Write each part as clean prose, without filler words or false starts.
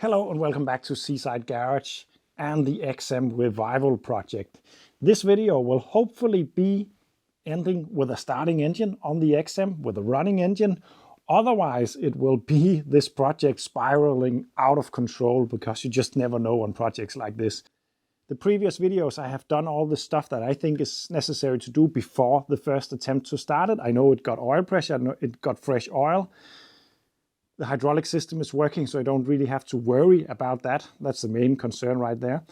Hello and welcome back to Seaside Garage and the XM Revival project. This video will hopefully be ending with a starting engine on the XM with a running engine. Otherwise, it will be this project spiraling out of control because you just never know on projects like this. The previous videos I have done all the stuff that I think is necessary to do before the first attempt to start it. I know it got oil pressure, I know it got fresh oil. The hydraulic system is working, so I don't really have to worry about that. That's the main concern right there.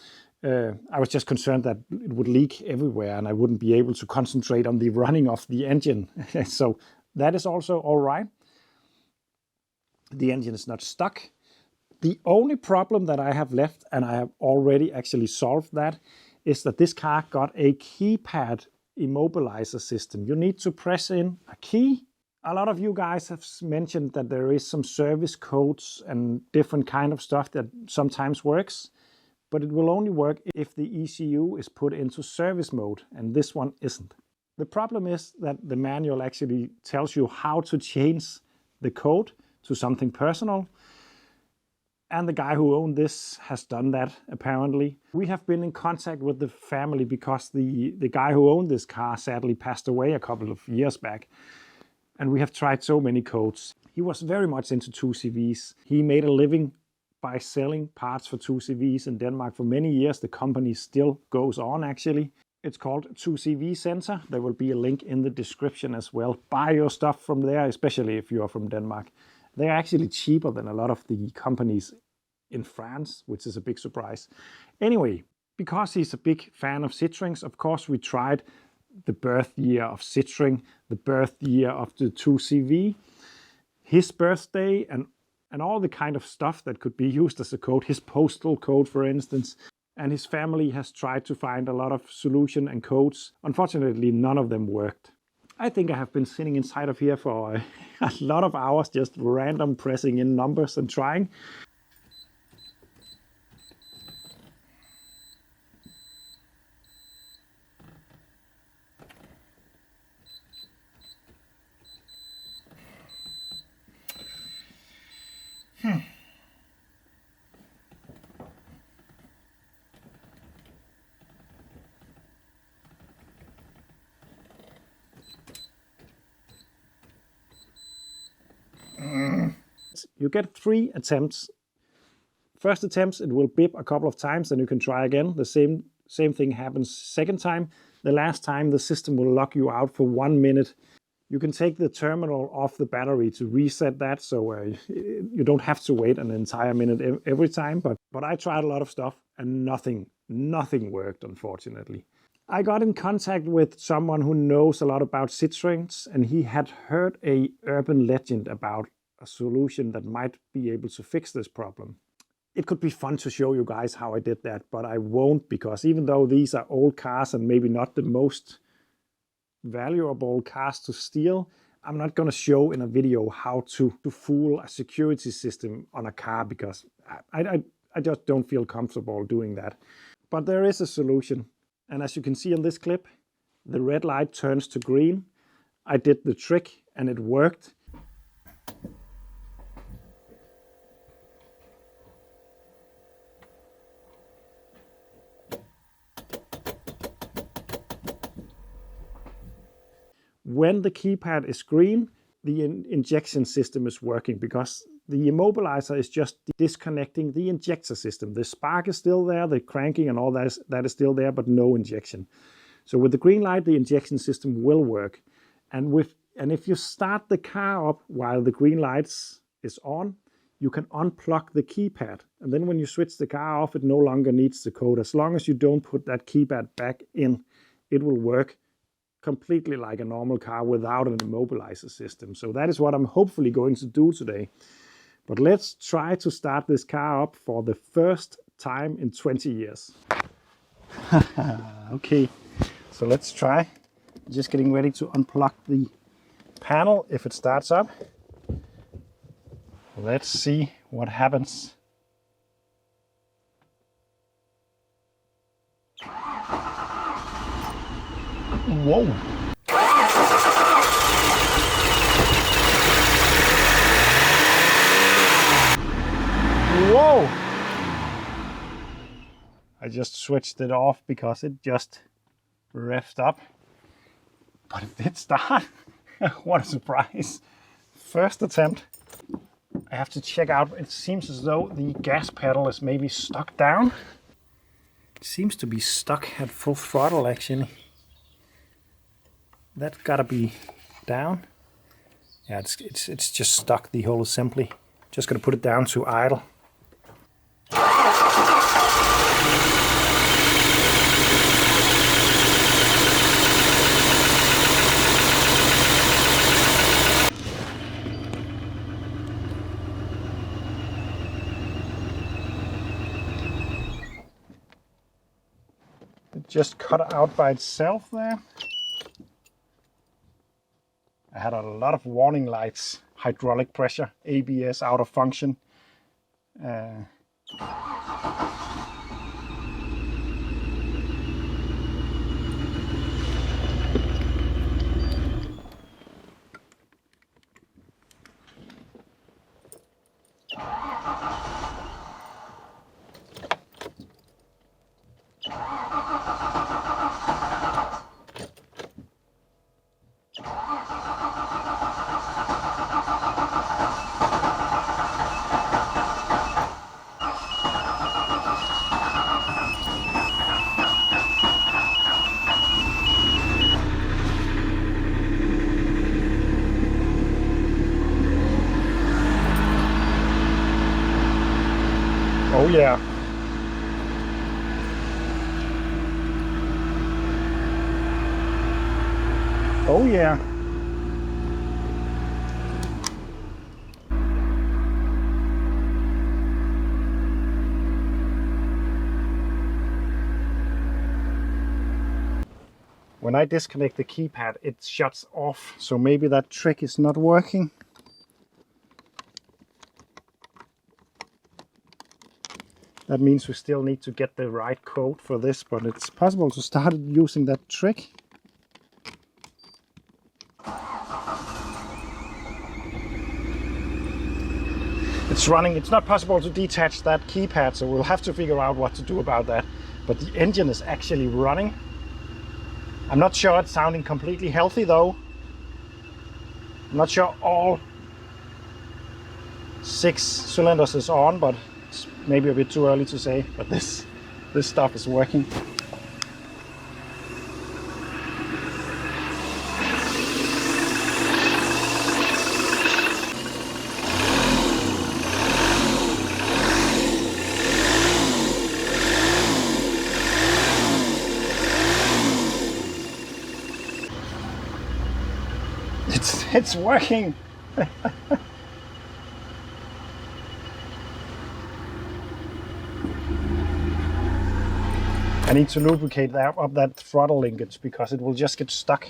I was just concerned that it would leak everywhere and I wouldn't be able to concentrate on the running of the engine. So that is also all right. The engine is not stuck. The only problem that I have left, and I have already actually solved that, is that this car got a keypad immobilizer system. You need to press in a key. A lot of you guys have mentioned that there is some service codes and different kind of stuff that sometimes works, but it will only work if the ECU is put into service mode, and this one isn't. The problem is that the manual actually tells you how to change the code to something personal, and the guy who owned this has done that, apparently. We have been in contact with the family because the guy who owned this car sadly passed away a couple of years back. And we have tried so many codes. He was very much into 2CVs. He made a living by selling parts for 2CVs in Denmark for many years. The company still goes on, actually. It's called 2CV Center. There will be a link in the description as well. Buy your stuff from there, especially if you are from Denmark. They're actually cheaper than a lot of the companies in France, which is a big surprise. Anyway, because he's a big fan of Citroens, of course we tried the birth year of Citroën, the birth year of the 2CV, his birthday, and all the kind of stuff that could be used as a code, his postal code, for instance. And his family has tried to find a lot of solution and codes. Unfortunately, none of them worked. I think I have been sitting inside of here for a lot of hours, just random pressing in numbers and trying. You get 3 attempts. First attempts, it will beep a couple of times, then you can try again. The same thing happens second time. The last time, the system will lock you out for 1 minute. You can take the terminal off the battery to reset that, so you don't have to wait an entire minute every time. But I tried a lot of stuff and nothing worked, unfortunately. I got in contact with someone who knows a lot about Citroens, and he had heard a urban legend about a solution that might be able to fix this problem. It could be fun to show you guys how I did that, but I won't, because even though these are old cars and maybe not the most valuable cars to steal, I'm not going to show in a video how to fool a security system on a car, because I just don't feel comfortable doing that. But there is a solution. And as you can see in this clip, the red light turns to green. I did the trick and it worked. When the keypad is green, the injection system is working, because the immobilizer is just disconnecting the injector system. The spark is still there, the cranking and all that is still there, but no injection. So with the green light, the injection system will work. And if you start the car up while the green lights is on, you can unplug the keypad. And then when you switch the car off, it no longer needs the code. As long as you don't put that keypad back in, it will work completely like a normal car without an immobilizer system. So that is what I'm hopefully going to do today. But let's try to start this car up for the first time in 20 years. Okay, so let's try. Just getting ready to unplug the panel if it starts up. Let's see what happens. Whoa! Whoa! I just switched it off because it just revved up. But it did start. What a surprise. First attempt. I have to check out. It seems as though the gas pedal is maybe stuck down. It seems to be stuck at full throttle actually. That's gotta be down. Yeah, it's just stuck, the whole assembly. Just gonna put it down to idle. It just cut out by itself there. I had a lot of warning lights, hydraulic pressure, ABS out of function. Oh yeah. Oh yeah. When I disconnect the keypad, it shuts off, so maybe that trick is not working. That means we still need to get the right code for this, but it's possible to start using that trick. It's running. It's not possible to detach that keypad, so we'll have to figure out what to do about that. But the engine is actually running. I'm not sure it's sounding completely healthy though. I'm not sure all 6 cylinders is on, but it's maybe a bit too early to say. But this stuff is working. It's working. I need to lubricate up that throttle linkage because it will just get stuck.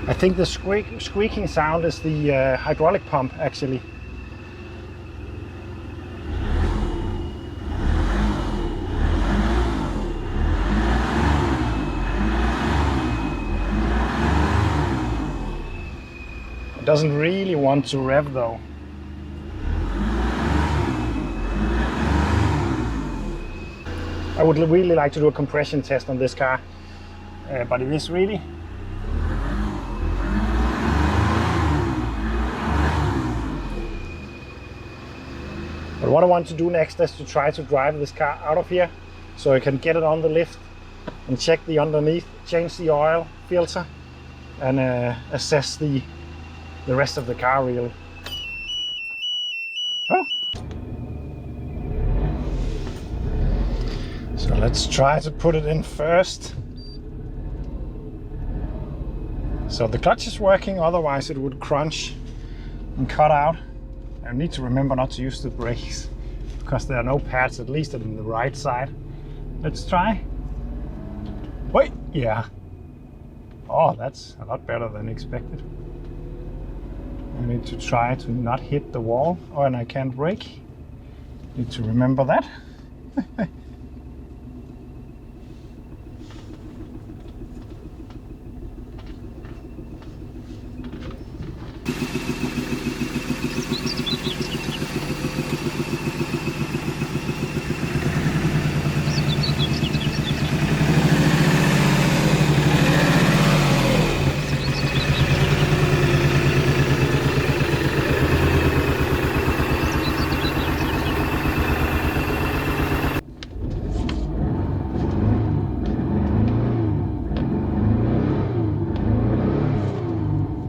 I think the squeaking sound is the hydraulic pump actually. It doesn't really want to rev though. I would really like to do a compression test on this car, but it is really. But what I want to do next is to try to drive this car out of here so I can get it on the lift and check the underneath, change the oil filter and assess the rest of the car really. Oh. So let's try to put it in first. So the clutch is working, otherwise it would crunch and cut out. I need to remember not to use the brakes because there are no pads, at least on the right side. Let's try. Wait, yeah. Oh, that's a lot better than expected. I need to try to not hit the wall, and I can't brake. Need to remember that.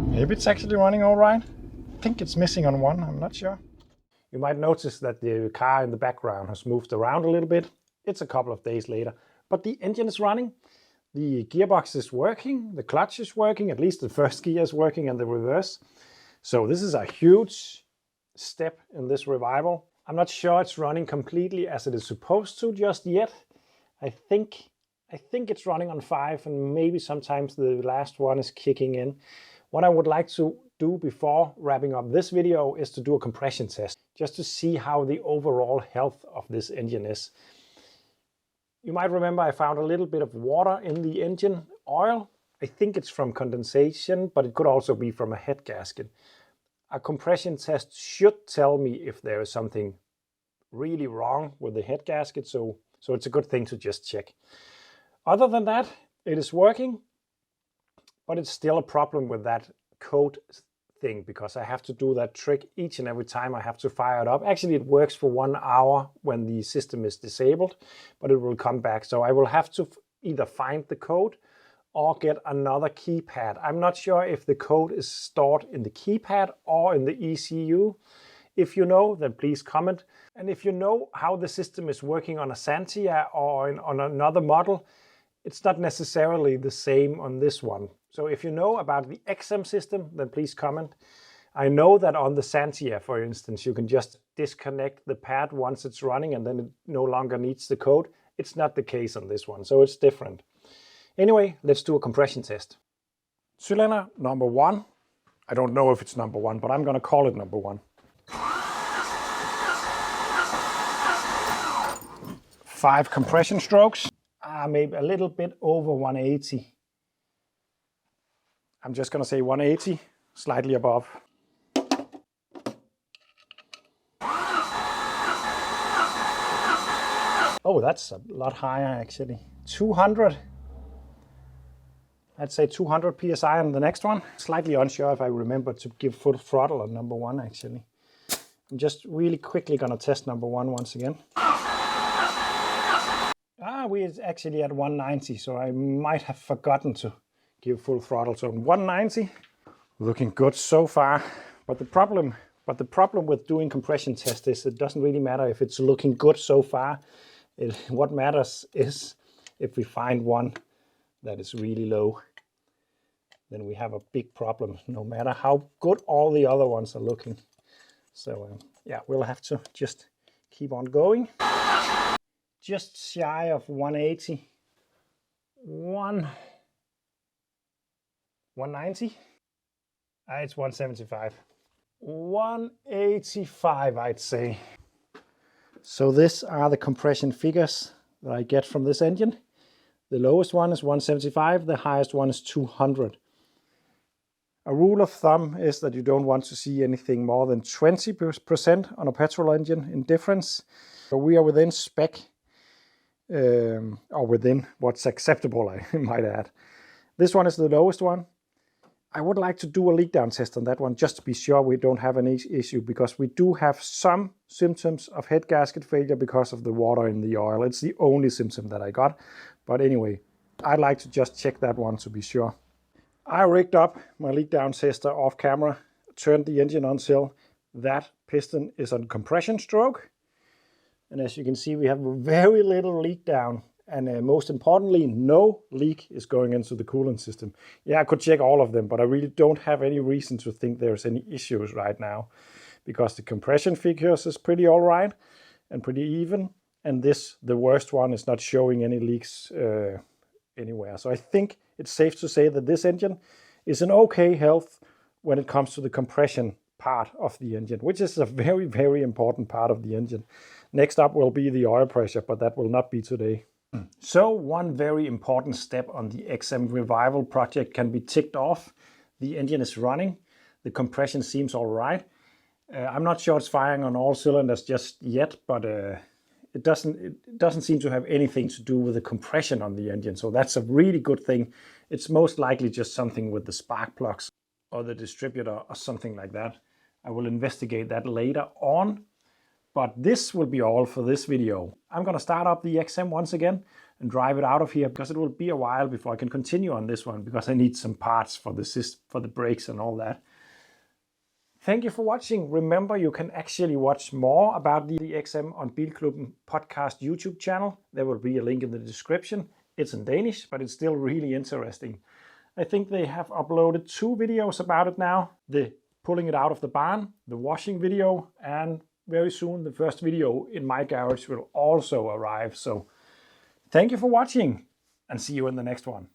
Maybe it's actually running all right. I think it's missing on one, I'm not sure. You might notice that the car in the background has moved around a little bit. It's a couple of days later, but the engine is running. The gearbox is working, the clutch is working, at least the first gear is working and the reverse. So this is a huge step in this revival. I'm not sure it's running completely as it is supposed to just yet. I think it's running on 5 and maybe sometimes the last one is kicking in. What I would like to do before wrapping up this video is to do a compression test, just to see how the overall health of this engine is. You might remember I found a little bit of water in the engine oil. I think it's from condensation, but it could also be from a head gasket. A compression test should tell me if there is something really wrong with the head gasket, so it's a good thing to just check. Other than that, it is working. But it's still a problem with that code thing because I have to do that trick each and every time I have to fire it up. Actually, it works for 1 hour when the system is disabled, but it will come back. So I will have to either find the code or get another keypad. I'm not sure if the code is stored in the keypad or in the ECU. If you know, then please comment. And if you know how the system is working on a Santia or on another model, it's not necessarily the same on this one. So if you know about the XM system, then please comment. I know that on the Santia, for instance, you can just disconnect the pad once it's running and then it no longer needs the code. It's not the case on this one, so it's different. Anyway, let's do a compression test. Cylinder number 1. I don't know if it's number 1, but I'm gonna call it number 1. 5 compression strokes. Maybe a little bit over 180. I'm just going to say 180, slightly above. Oh, that's a lot higher actually. 200. I'd say 200 psi on the next one. Slightly unsure if I remember to give full throttle on number 1 actually. I'm just really quickly going to test number 1 once again. We're actually at 190, so I might have forgotten to give full throttle. So 190, looking good so far. But the problem with doing compression tests is it doesn't really matter if it's looking good so far. What matters is if we find one that is really low, then we have a big problem, no matter how good all the other ones are looking. So yeah, we'll have to just keep on going. Just shy of 180. 190. It's 175. 185, I'd say. So these are the compression figures that I get from this engine. The lowest one is 175, the highest one is 200. A rule of thumb is that you don't want to see anything more than 20% on a petrol engine in difference. So we are within spec. Or within what's acceptable, I might add. This one is the lowest one. I would like to do a leak down test on that one just to be sure we don't have any issue, because we do have some symptoms of head gasket failure because of the water in the oil. It's the only symptom that I got. But anyway, I'd like to just check that one to be sure. I rigged up my leak down tester off camera, turned the engine until that piston is on compression stroke. And as you can see, we have very little leak down, and most importantly, no leak is going into the coolant system. Yeah, I could check all of them, but I really don't have any reason to think there's any issues right now, because the compression figures is pretty all right and pretty even, and this, the worst one, is not showing any leaks anywhere. So I think it's safe to say that this engine is in okay health when it comes to the compression part of the engine, which is a very, very important part of the engine. Next up will be the oil pressure, but that will not be today. So one very important step on the XM Revival project can be ticked off. The engine is running. The compression seems all right. I'm not sure it's firing on all cylinders just yet, but it doesn't seem to have anything to do with the compression on the engine. So that's a really good thing. It's most likely just something with the spark plugs or the distributor or something like that. I will investigate that later on. But this will be all for this video. I'm going to start up the XM once again and drive it out of here, because it will be a while before I can continue on this one, because I need some parts for the brakes and all that. Thank you for watching. Remember, you can actually watch more about the XM on Bilklubben podcast YouTube channel. There will be a link in the description. It's in Danish, but it's still really interesting. I think they have uploaded 2 videos about it now. The pulling it out of the barn, the washing video, and very soon the first video in my garage will also arrive. So thank you for watching, and see you in the next one.